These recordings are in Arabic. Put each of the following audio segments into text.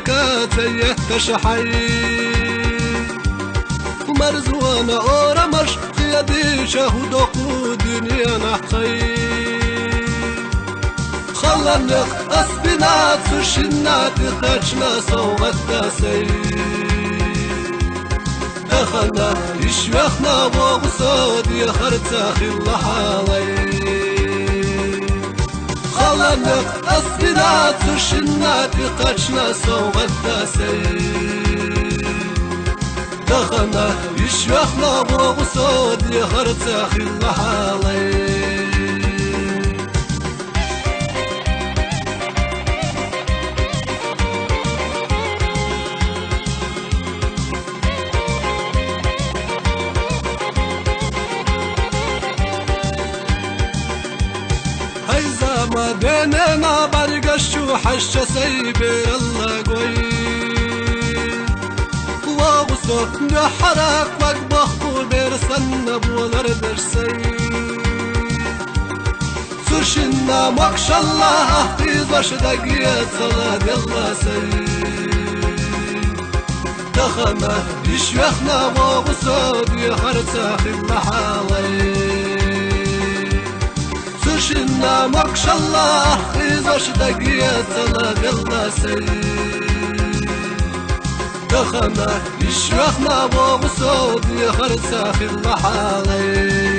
كاتيه تشحي مرزوانا أورا مش خيادي شهودك ودنيا نحصي خلنا أسبنات سوشنات خشنا صوغت داسي دخلنا يشوخنا وغصود يخرتاخ اللحالي خلنا أسبنات سوشنات خشنا صوغت داسي دخلنا يشوخنا وغصود يخرتاخ اللحالي ما بيننا برقش وحش سيبر الله قوي وغصو بحرك وقبخ وبرسن بولر درسي سرشنا مكش الله احتيز وش دقيت صلاة الله سي دخلنا يشوخنا وغصو بيخرتاخ المحالي سرشنا مكش الله خيزوش دقيت صلاة الله سي دخلنا يشوخنا وغصود يخرتاخ المحالي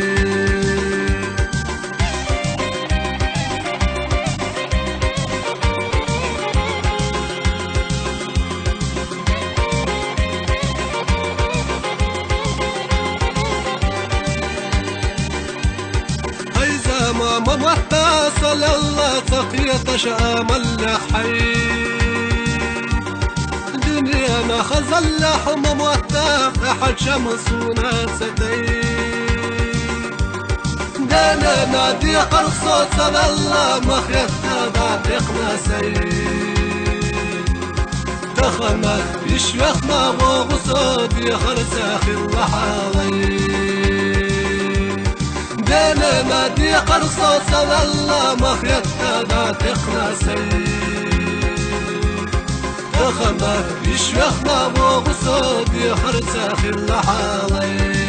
ما متصل الله تقية شامل حي دنيانا خزل لحم موثق حد شمس وناستي دانا دي قرصوت سل الله مخيطة بعتقنا سي دخلنا يشوخنا وغصود يخرساخ اللحالي دانا دي قرصوت سل الله مخيطة بعتقنا سي دخلنا يشوخنا وغصود يخرساخ اللحالي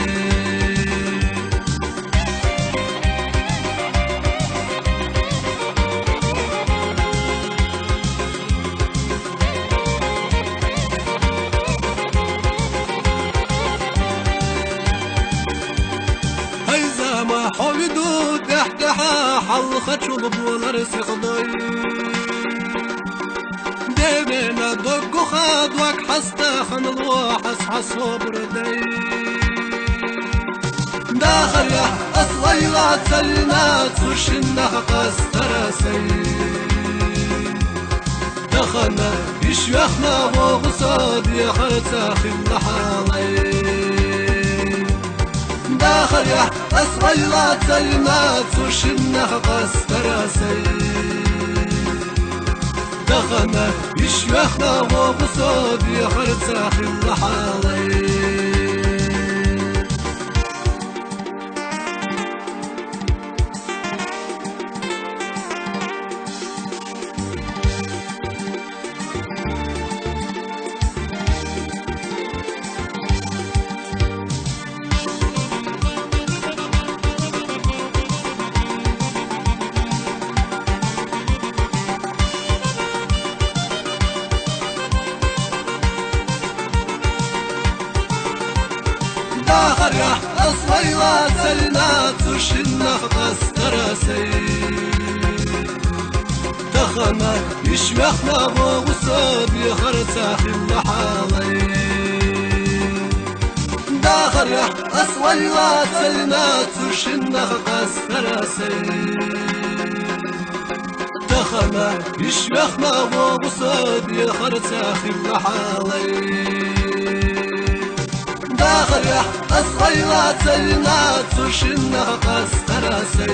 ما حولدو تحتها حلقة شلب ونرسخ ضي دينا دق خاد وك حستا خن الواحس حصوبر دي داخل يا أصليلات سلنات وشنها قسترسي دخلنا يشوخنا وغصاد يخرتاخ اللحالي داخل يا أصغيلات سلمات وشنها قسترسي دخلنا يشوخنا وغصود يخرتاخ اللحالي داخل يا أصليلات سلنات وشنها قسترسي دخلنا يشوخنا وغصود يخرتاخ اللحالي داخل يا أصليلات سلنات وشنها قسترسي دخلنا يشوخنا وغصود يخرتاخ اللحالي داخل يا أصغيلات سلنات وشنها قسترسي